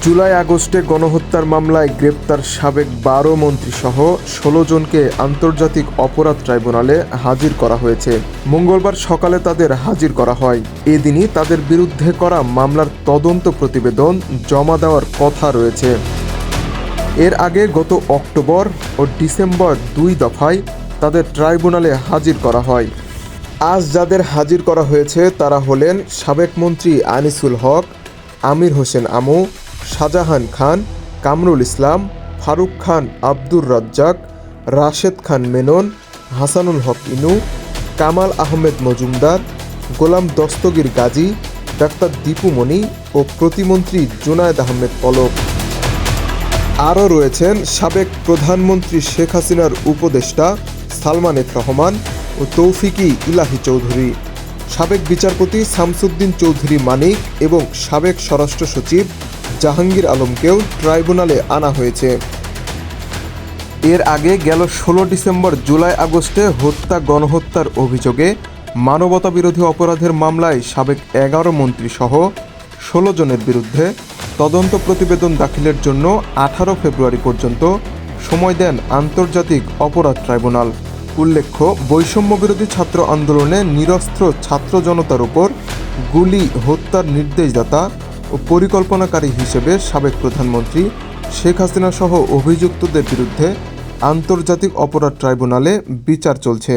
জুলাই আগস্টে গণহত্যার মামলায় গ্রেপ্তার সাবেক ১২ মন্ত্রীসহ ১৬ জনকে আন্তর্জাতিক অপরাধ ট্রাইব্যুনালে হাজির করা হয়েছে। মঙ্গলবার সকালে তাদের হাজির করা হয়। এদিনই তাদের বিরুদ্ধে করা মামলার তদন্ত প্রতিবেদন জমা দেওয়ার কথা রয়েছে। এর আগে গত অক্টোবর ও ডিসেম্বর ২ দফায় তাদের ট্রাইব্যুনালে হাজির করা হয়। আজ যাদের হাজির করা হয়েছে তারা হলেন সাবেক মন্ত্রী আনিসুল হক, আমির হোসেন আমু, শাহজাহান খান, কামরুল ইসলাম, ফারুক খান, আব্দুর রাজ্জাক, রাশেদ খান মেনন, হাসানুল হক ইনু, কামাল আহমেদ মজুমদার, গোলাম দস্তগীর গাজী, ডাক্তার দীপু মনি ও প্রতিমন্ত্রী জুনায়েদ আহমেদ পলক। আরও রয়েছেন সাবেক প্রধানমন্ত্রী শেখ হাসিনার উপদেষ্টা সালমান এফ রহমান ও তৌফিকি ইলাহি চৌধুরী, সাবেক বিচারপতি শামসুদ্দিন চৌধুরী মানিক এবং সাবেক স্বরাষ্ট্র সচিব জাহাঙ্গীর আলমকেও ট্রাইব্যুনালে আনা হয়েছে। এর আগে গেল ১৬ ডিসেম্বর জুলাই আগস্টে গণহত্যার অভিযোগে মানবতাবিরোধী অপরাধের মামলায় সাবেক ১১ মন্ত্রীসহ ১৬ জনের বিরুদ্ধে তদন্ত প্রতিবেদন দাখিলের জন্য ১৮ ফেব্রুয়ারি পর্যন্ত সময় দেন আন্তর্জাতিক অপরাধ ট্রাইব্যুনাল। উল্লেখ্য, বৈষম্যবিরোধী ছাত্র আন্দোলনে নিরস্ত্র ছাত্র জনতার উপর গুলি হত্যার নির্দেশদাতা ও পরিকল্পনাকারী হিসেবে সাবেক প্রধানমন্ত্রী শেখ হাসিনা সহ অভিযুক্তদের বিরুদ্ধে আন্তর্জাতিক অপরাধ ট্রাইব্যুনালে বিচার চলছে।